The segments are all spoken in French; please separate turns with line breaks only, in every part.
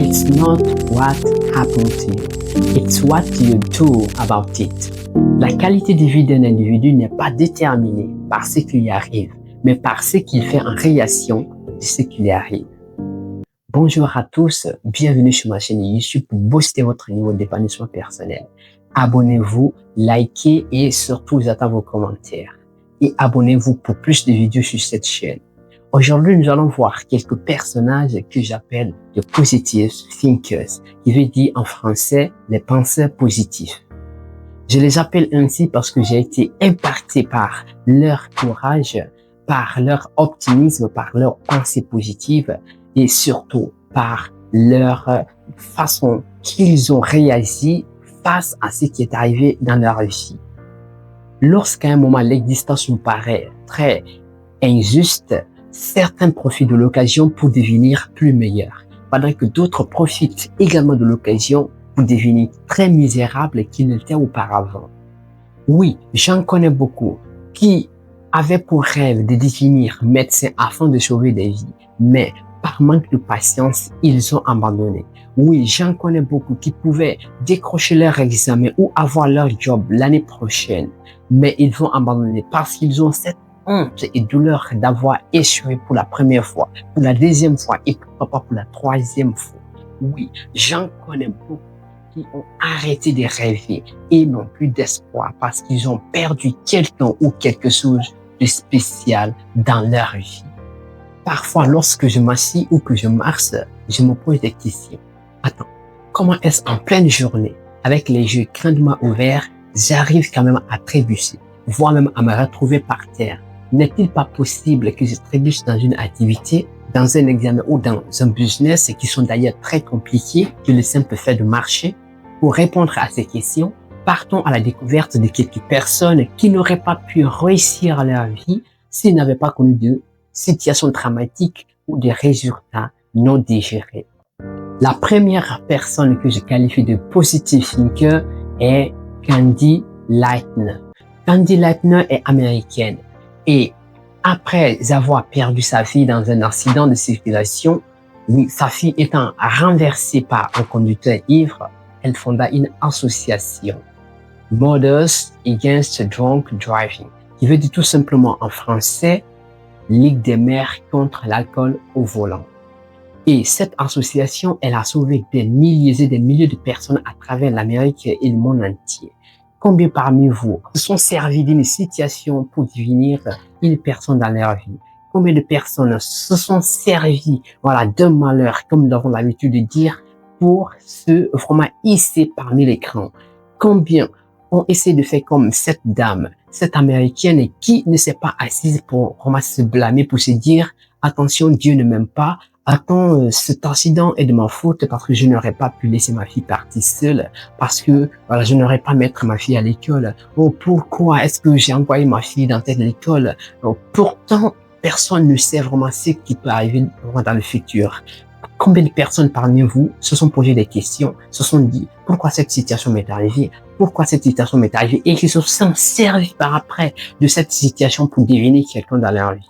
It's not what happened to you, it's what you do about it. La qualité de vie d'un individu n'est pas déterminée par ce qui lui arrive, mais par ce qu'il fait en réaction de ce qui lui arrive. Bonjour à tous, bienvenue sur ma chaîne YouTube pour booster votre niveau d'épanouissement personnel. Abonnez-vous, likez et surtout j'attends vos commentaires. Et abonnez-vous pour plus de vidéos sur cette chaîne. Aujourd'hui, nous allons voir quelques personnages que j'appelle les positive thinkers, qui veut dire en français les penseurs positifs. Je les appelle ainsi parce que j'ai été impacté par leur courage, par leur optimisme, par leur pensée positive et surtout par leur façon qu'ils ont réagi face à ce qui est arrivé dans leur vie. Lorsqu'à un moment l'existence nous paraît très injuste, certains profitent de l'occasion pour devenir plus meilleurs, pendant que d'autres profitent également de l'occasion pour devenir très misérables qu'ils n'étaient auparavant. Oui, j'en connais beaucoup qui avaient pour rêve de devenir médecins afin de sauver des vies, mais par manque de patience, ils ont abandonné. Oui, j'en connais beaucoup qui pouvaient décrocher leur examen ou avoir leur job l'année prochaine, mais ils vont abandonner parce qu'ils ont cette honte et douleur d'avoir échoué pour la première fois, pour la deuxième fois et pourquoi pas pour la troisième fois. Oui, j'en connais beaucoup qui ont arrêté de rêver et n'ont plus d'espoir parce qu'ils ont perdu quelqu'un ou quelque chose de spécial dans leur vie. Parfois, lorsque je m'assis ou que je marche, je me pose des questions. Attends, comment est-ce en pleine journée, avec les yeux grandement ouverts, j'arrive quand même à trébucher, voire même à me retrouver par terre? N'est-il pas possible que je trébuche dans une activité, dans un examen ou dans un business qui sont d'ailleurs très compliqués que le simple fait de marcher? Pour répondre à ces questions, partons à la découverte de quelques personnes qui n'auraient pas pu réussir leur vie s'ils n'avaient pas connu de situations dramatiques ou de résultats non digérés. La première personne que je qualifie de positive thinker est Candy Lightner. Candy Lightner est américaine. Et après avoir perdu sa fille dans un accident de circulation, oui, sa fille étant renversée par un conducteur ivre, elle fonda une association, Mothers Against Drunk Driving, qui veut dire tout simplement en français, Ligue des mères contre l'alcool au volant. Et cette association, elle a sauvé des milliers et des milliers de personnes à travers l'Amérique et le monde entier. Combien parmi vous se sont servis d'une situation pour devenir une personne dans leur vie? Combien de personnes se sont servis, d'un malheur, comme nous avons l'habitude de dire, pour se vraiment hisser parmi les grands? Combien ont essayé de faire comme cette dame, cette américaine qui ne s'est pas assise pour vraiment se blâmer, pour se dire, attention, Dieu ne m'aime pas. Attends, cet accident est de ma faute parce que je n'aurais pas pu laisser ma fille partir seule, parce que je n'aurais pas mettre ma fille à l'école. Oh, pourquoi est-ce que j'ai envoyé ma fille dans telle école? Oh, pourtant, personne ne sait vraiment ce qui peut arriver dans le futur. Combien de personnes parmi vous se sont posé des questions, se sont dit pourquoi cette situation m'est arrivée, pourquoi cette situation m'est arrivée, et qui se sont servis par après de cette situation pour devenir quelqu'un dans leur vie.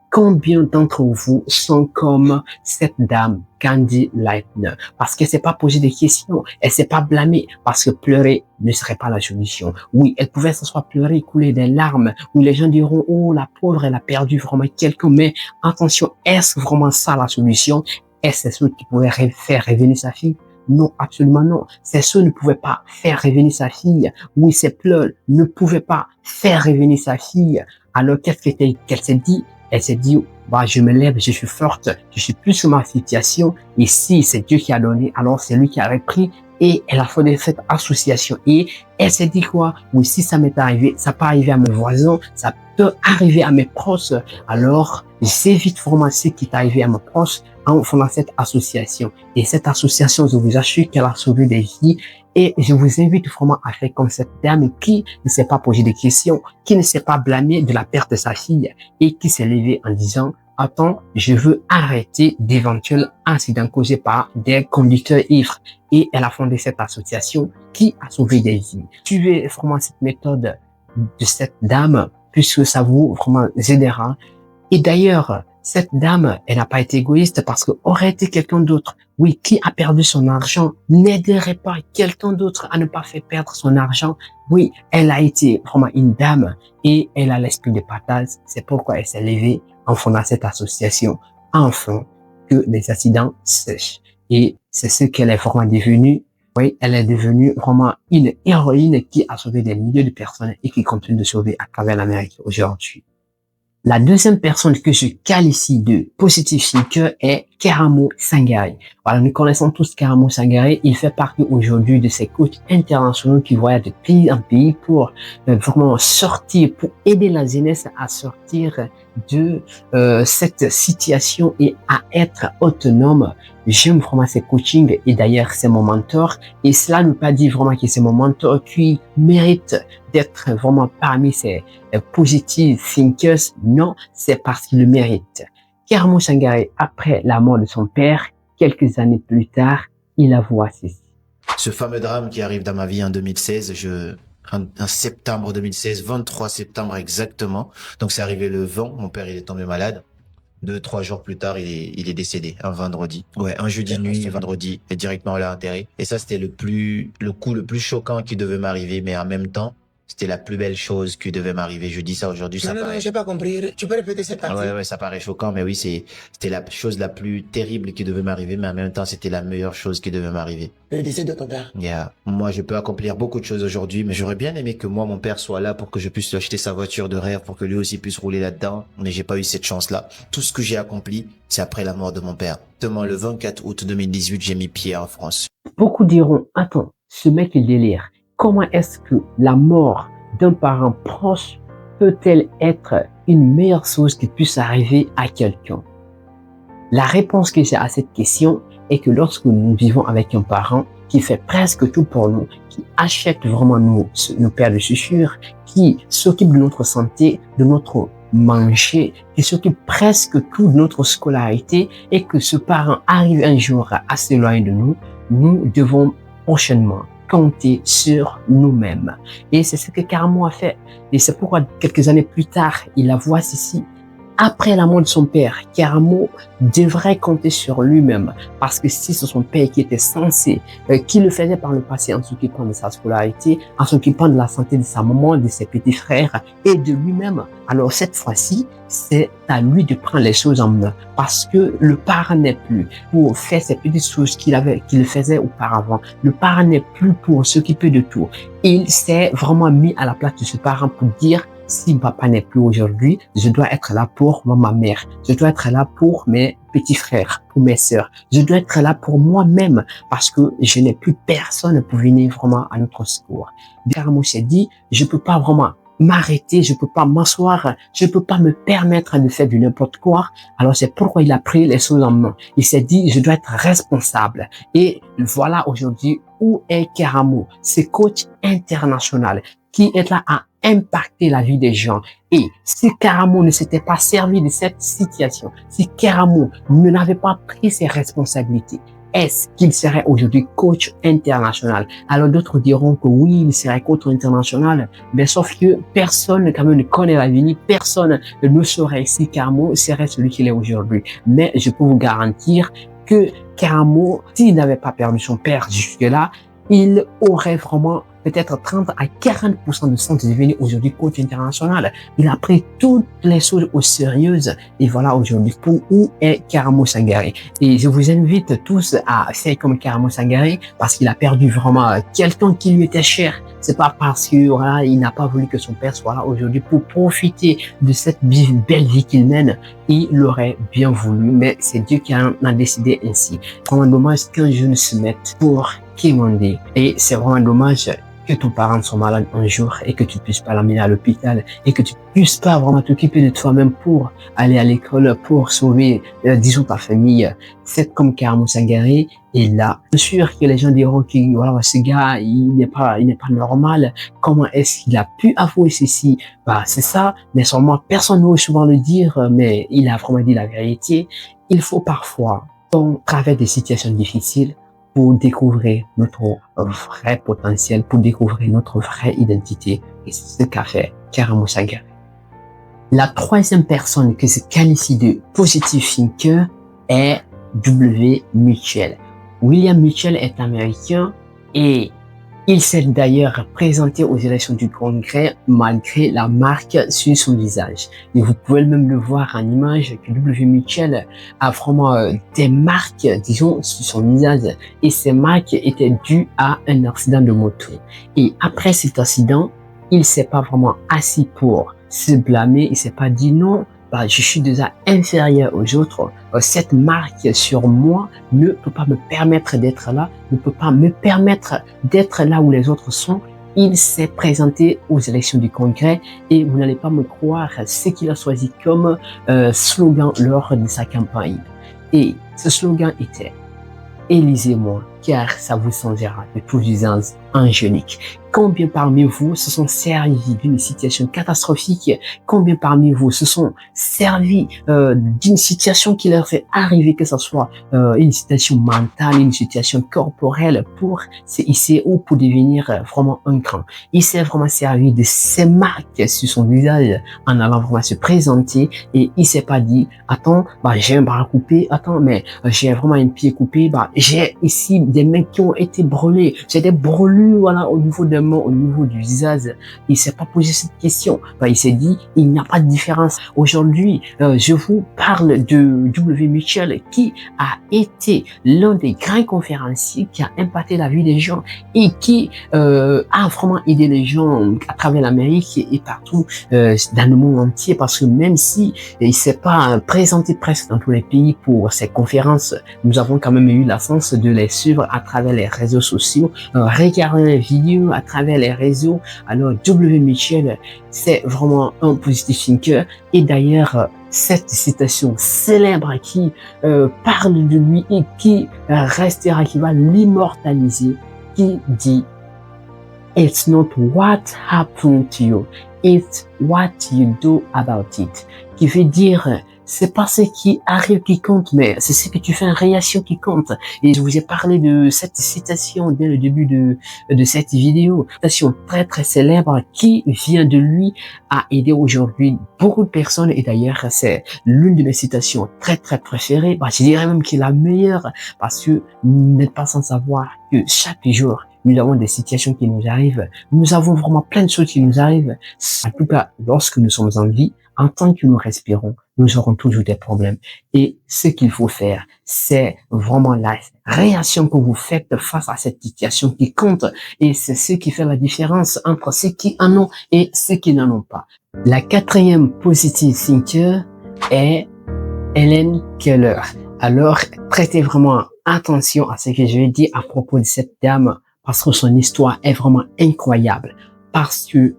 Combien d'entre vous sont comme cette dame, Candy Lightner? Parce qu'elle s'est pas posé des questions, elle s'est pas blâmée, parce que pleurer ne serait pas la solution. Oui, elle pouvait s'asseoir pleurer, couler des larmes, où les gens diront, oh, la pauvre, elle a perdu vraiment quelqu'un, mais attention, est-ce vraiment ça la solution? Est-ce ce qui pouvait faire revenir sa fille? Non, absolument non. Ces choses ne pouvaient pas faire revenir sa fille. Oui, ces pleurs ne pouvaient pas faire revenir sa fille. Alors, qu'elle s'est dit? Elle s'est dit, je me lève, je suis forte, je suis plus sur ma situation. Et si c'est Dieu qui a donné, alors c'est lui qui a repris. Et elle a fondé cette association. Et elle s'est dit quoi? Oui, si ça m'est arrivé, ça peut arriver à mon voisin, ça peut arriver à mes proches. Alors, j'évite vraiment ce qui est arrivé à mes proches en fondant cette association. Et cette association, je vous assure qu'elle a sauvé des vies. Et je vous invite vraiment à faire comme cette dame qui ne s'est pas posé de questions, qui ne s'est pas blâmée de la perte de sa fille et qui s'est levée en disant, attends, je veux arrêter d'éventuels incidents causés par des conducteurs ivres. Et elle a fondé cette association qui a sauvé des vies. Suivez vraiment cette méthode de cette dame puisque ça vous vraiment aidera. Et d'ailleurs, cette dame, elle n'a pas été égoïste parce que aurait été quelqu'un d'autre, oui, qui a perdu son argent, n'aiderait pas quelqu'un d'autre à ne pas faire perdre son argent. Oui, elle a été vraiment une dame et elle a l'esprit de partage. C'est pourquoi elle s'est levée en fondant cette association, afin que les accidents sèchent. Et c'est ce qu'elle est vraiment devenue. Oui, elle est devenue vraiment une héroïne qui a sauvé des milliers de personnes et qui continue de sauver à travers l'Amérique aujourd'hui. La deuxième personne que je qualifie de positive thinker est Karamo Sangare. Voilà, nous connaissons tous Karamo Sangare. Il fait partie aujourd'hui de ces coachs internationaux qui voyagent de pays en pays pour vraiment sortir, pour aider la jeunesse à sortir de cette situation et à être autonome. J'aime vraiment ces coachings et d'ailleurs c'est mon mentor. Et cela ne veut pas dire vraiment que c'est mon mentor qui mérite d'être vraiment parmi ces positive thinkers. Non, c'est parce qu'il le mérite. Karamo Sangare, après la mort de son père, quelques années plus tard, il avoue ceci.
Ce fameux drame qui arrive dans ma vie en 2016, en septembre 2016, 23 septembre exactement. Donc c'est arrivé le 20, mon père il est tombé malade. 2-3 jours plus tard, il est décédé, un vendredi. Ouais, un jeudi nuit, vendredi, et directement on l'a enterré. Et ça, c'était le coup le plus choquant qui devait m'arriver, mais en même temps, c'était la plus belle chose qui devait m'arriver. Je dis ça aujourd'hui, ça paraît...
Non, j'ai pas compris. Tu peux répéter cette partie?
Ouais, ça paraît choquant, mais oui, c'était la chose la plus terrible qui devait m'arriver, mais en même temps, c'était la meilleure chose qui devait m'arriver.
Le décès de ton père.
Yeah. Moi, je peux accomplir beaucoup de choses aujourd'hui, mais j'aurais bien aimé que moi, mon père soit là pour que je puisse lui acheter sa voiture de rêve, pour que lui aussi puisse rouler là-dedans, mais j'ai pas eu cette chance-là. Tout ce que j'ai accompli, c'est après la mort de mon père. Justement, le 24 août 2018, j'ai mis pied en France.
Beaucoup diront, attends, ce mec il délire. Comment est-ce que la mort d'un parent proche peut-elle être une meilleure chose qui puisse arriver à quelqu'un? La réponse que j'ai à cette question est que lorsque nous vivons avec un parent qui fait presque tout pour nous, qui achète vraiment nos paires de chaussures, qui s'occupe de notre santé, de notre manger, qui s'occupe presque tout de notre scolarité et que ce parent arrive un jour à s'éloigner de nous, nous devons prochainement compter sur nous-mêmes. Et c'est ce que Karamo a fait. Et c'est pourquoi quelques années plus tard, il avoue ceci. Après la mort de son père, Karamo devrait compter sur lui-même parce que si c'est son père qui était censé, qui le faisait par le passé en s'occupant de sa scolarité, en s'occupant de la santé de sa maman, de ses petits frères et de lui-même, alors cette fois-ci, c'est à lui de prendre les choses en main parce que le parent n'est plus pour faire ces petites choses qu'il faisait auparavant. Le parent n'est plus pour s'occuper de tout. Il s'est vraiment mis à la place de ce parent pour dire si papa n'est plus aujourd'hui, je dois être là pour ma mère. Je dois être là pour mes petits frères, pour mes sœurs. Je dois être là pour moi-même parce que je n'ai plus personne pour venir vraiment à notre secours. Karamo s'est dit, je peux pas vraiment m'arrêter, je peux pas m'asseoir, je peux pas me permettre de faire du n'importe quoi. Alors c'est pourquoi il a pris les choses en main. Il s'est dit, je dois être responsable. Et voilà aujourd'hui où est Karamo, ce coach international qui est là à impacter la vie des gens. Et si Karamo ne s'était pas servi de cette situation, si Karamo n'avait pas pris ses responsabilités, est-ce qu'il serait aujourd'hui coach international? Alors d'autres diront que oui, il serait coach international, mais sauf que personne quand même ne connaît l'avenir, personne ne saurait si Karamo serait celui qu'il est aujourd'hui. Mais je peux vous garantir que Karamo, s'il n'avait pas perdu son père jusque-là, il aurait vraiment peut-être 30 à 40% de chances de devenir aujourd'hui coach international. Il a pris toutes les choses au sérieux et voilà aujourd'hui pour où est Karamo Sangare. Et je vous invite tous à faire comme Karamo Sangare parce qu'il a perdu vraiment quelqu'un qui lui était cher. C'est pas parce que voilà, il n'a pas voulu que son père soit là aujourd'hui pour profiter de cette belle vie qu'il mène. Il l'aurait bien voulu, mais c'est Dieu qui en a décidé ainsi. Vraiment dommage qu'un jeune se mette pour quémander. Et c'est vraiment dommage que ton parent soit malade un jour et que tu puisses pas l'amener à l'hôpital et que tu puisses pas vraiment t'occuper de toi-même pour aller à l'école, pour sauver, disons, ta famille. Faites comme Karamo Sangare et là, bien sûr que les gens diront que voilà, ce gars, il n'est pas normal. Comment est-ce qu'il a pu avouer ceci? Bah, c'est ça. Mais seulement personne n'ose souvent le dire, mais il a vraiment dit la vérité. Il faut parfois, qu'on traverse des situations difficiles, pour découvrir notre vrai potentiel, pour découvrir notre vraie identité. Et c'est ce qu'a fait Karamo Sangare. La troisième personne qui se qualifie de positive thinker est W. Mitchell. William Mitchell est américain et il s'est d'ailleurs présenté aux élections du Congrès malgré la marque sur son visage. Et vous pouvez même le voir en image que W. Mitchell a vraiment des marques, disons, sur son visage. Et ces marques étaient dues à un accident de moto. Et après cet accident, il s'est pas vraiment assis pour se blâmer. Il s'est pas dit non, je suis déjà inférieur aux autres. Cette marque sur moi ne peut pas me permettre d'être là, ne peut pas me permettre d'être là où les autres sont. Il s'est présenté aux élections du Congrès et vous n'allez pas me croire ce qu'il a choisi comme slogan lors de sa campagne. Et ce slogan était « Élisez-moi, car ça vous changera de tous usages angéliques ». Combien parmi vous se sont servis d'une situation catastrophique? Combien parmi vous se sont servis d'une situation qui leur est arrivée, que ce soit une situation mentale, une situation corporelle, pour se hisser ou pour devenir vraiment un grand? Il s'est vraiment servi de ces marques sur son visage en allant vraiment se présenter et il s'est pas dit « Attends, j'ai un bras coupé, attends, mais j'ai vraiment un pied coupé, j'ai ici des mains qui ont été brûlées, j'ai des brûlures voilà, au niveau des au niveau du visage. Il s'est pas posé cette question. Il s'est dit, il n'y a pas de différence. Aujourd'hui, je vous parle de W. Mitchell qui a été l'un des grands conférenciers qui a impacté la vie des gens et qui a vraiment aidé les gens à travers l'Amérique et partout dans le monde entier, parce que même si il s'est pas présenté presque dans tous les pays pour ces conférences, nous avons quand même eu la chance de les suivre à travers les réseaux sociaux, regarder les vidéos à travers les réseaux. Alors W. Mitchell, c'est vraiment un positive thinker et d'ailleurs cette citation célèbre qui parle de lui et qui restera, qui va l'immortaliser, qui dit "It's not what happened to you, it's what you do about it", qui veut dire c'est pas ce qui arrive qui compte, mais c'est ce que tu fais en réaction qui compte. Et je vous ai parlé de cette citation dès le début de cette vidéo. Citation très très célèbre qui vient de lui, a aidé aujourd'hui beaucoup de personnes. Et d'ailleurs, c'est l'une de mes citations très très préférées. Je dirais même qu'il est la meilleure, parce que vous n'êtes pas sans savoir que chaque jour, nous avons des situations qui nous arrivent. Nous avons vraiment plein de choses qui nous arrivent. En tout cas, lorsque nous sommes en vie, en tant que nous respirons, nous aurons toujours des problèmes. Et ce qu'il faut faire, c'est vraiment la réaction que vous faites face à cette situation qui compte. Et c'est ce qui fait la différence entre ceux qui en ont et ceux qui n'en ont pas. La quatrième positive thinker est Helen Keller. Alors, prêtez vraiment attention à ce que je vais dire à propos de cette dame, parce que son histoire est vraiment incroyable. Parce que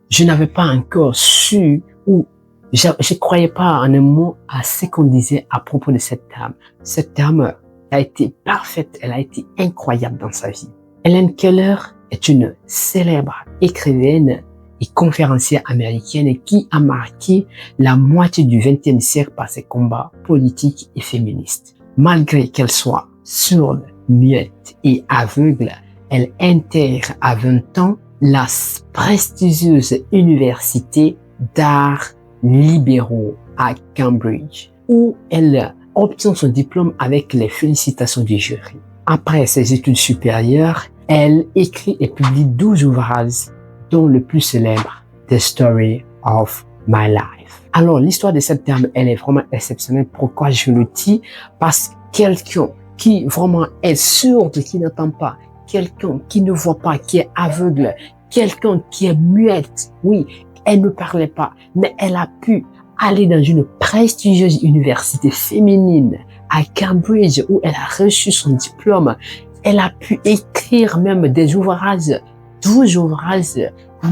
je n'avais pas encore su ou je croyais pas en un mot à ce qu'on disait à propos de cette dame. Cette dame a été parfaite, elle a été incroyable dans sa vie. Helen Keller est une célèbre écrivaine et conférencière américaine qui a marqué la moitié du XXe siècle par ses combats politiques et féministes. Malgré qu'elle soit sourde, muette et aveugle, elle intègre à 20 ans la prestigieuse université d'art libéraux à Cambridge, où elle obtient son diplôme avec les félicitations du jury. Après ses études supérieures, elle écrit et publie 12 ouvrages, dont le plus célèbre, The Story of My Life. Alors, l'histoire de cette dame, elle est vraiment exceptionnelle. Pourquoi je le dis? Parce que quelqu'un qui vraiment est sourd, qui n'entend pas, quelqu'un qui ne voit pas, qui est aveugle, quelqu'un qui est muette, oui, elle ne parlait pas, mais elle a pu aller dans une prestigieuse université féminine à Cambridge où elle a reçu son diplôme. Elle a pu écrire même des ouvrages, 12 ouvrages,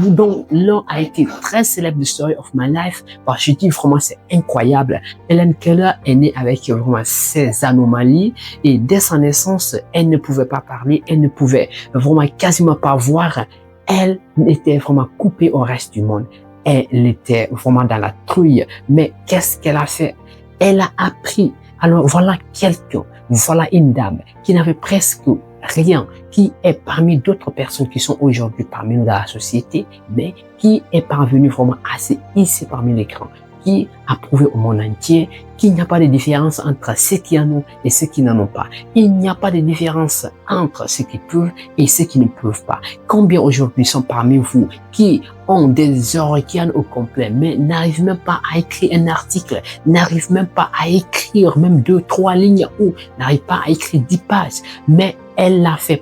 dont l'un a été très célèbre, The Story of My Life. Je dis vraiment, c'est incroyable. Helen Keller est née avec vraiment ses anomalies et dès sa naissance, elle ne pouvait pas parler, elle ne pouvait vraiment quasiment pas voir. Elle était vraiment coupée au reste du monde. Elle était vraiment dans la trouille. Mais qu'est-ce qu'elle a fait? Elle a appris. Alors voilà quelqu'un, voilà une dame qui n'avait presque rien, qui est parmi d'autres personnes qui sont aujourd'hui parmi nous dans la société, mais qui est parvenu vraiment à se hisser parmi les grands, qui a prouvé au monde entier qu'il n'y a pas de différence entre ceux qui en ont et ceux qui n'en ont pas. Il n'y a pas de différence entre ceux qui peuvent et ceux qui ne peuvent pas. Combien aujourd'hui sont parmi vous qui ont des organes au complet, mais n'arrivent même pas à écrire un article, n'arrivent même pas à écrire même 2-3 lignes ou n'arrivent pas à écrire 10 pages, mais elle l'a fait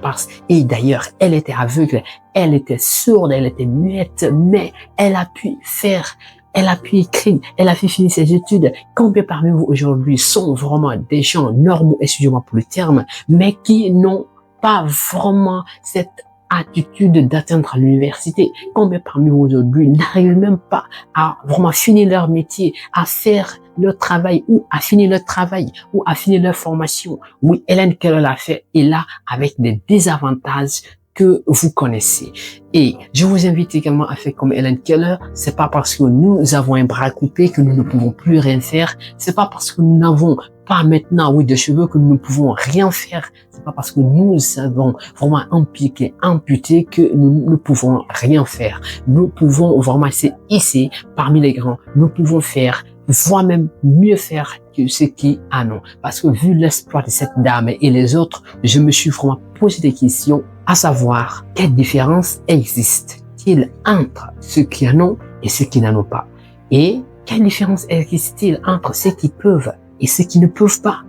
et d'ailleurs, elle était aveugle, elle était sourde, elle était muette, mais elle a pu faire, elle a pu écrire, elle a fait finir ses études. Combien parmi vous aujourd'hui sont vraiment des gens normaux, excusez-moi pour le terme, mais qui n'ont pas vraiment cette attitude d'atteindre à l'université? Combien parmi vous aujourd'hui n'arrivent même pas à vraiment finir leur métier, à faire leur travail ou à finir leur travail ou à finir leur formation? Oui, Hélène Keller l'a fait et là avec des désavantages que vous connaissez. Et je vous invite également à faire comme Hélène Keller. C'est pas parce que nous avons un bras coupé que nous ne pouvons plus rien faire. C'est pas parce que nous n'avons pas maintenant, oui, de cheveux que nous ne pouvons rien faire. C'est pas parce que nous avons vraiment un pied qui est amputé que nous ne pouvons rien faire. Nous pouvons vraiment se hisser parmi les grands. Nous pouvons faire, voire même mieux faire que ceux qui en ont. Parce que vu l'espoir de cette dame et les autres, je me suis vraiment posé des questions, à savoir quelle différence existe-t-il entre ceux qui en ont et ceux qui n'en ont pas? Et quelle différence existe-t-il entre ceux qui peuvent et ceux qui ne peuvent pas?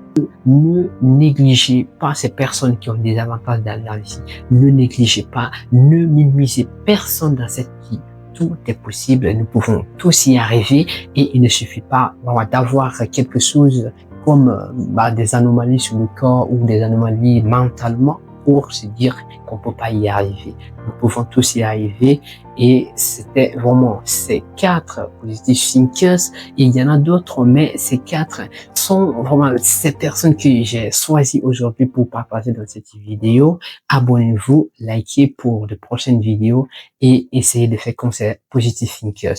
Ne négligez pas ces personnes qui ont des avantages dans la vie. Ne négligez pas, ne minimisez personne dans cette vie. Tout est possible, nous pouvons tous y arriver et il ne suffit pas d'avoir quelque chose comme des anomalies sur le corps ou des anomalies mentalement pour se dire qu'on peut pas y arriver. Nous pouvons tous y arriver et c'était vraiment ces 4 positive thinkers et il y en a d'autres, mais ces 4 sont vraiment ces personnes que j'ai choisi aujourd'hui pour partager dans cette vidéo. Abonnez-vous, likez pour de prochaines vidéos et essayez de faire comme ces positive thinkers.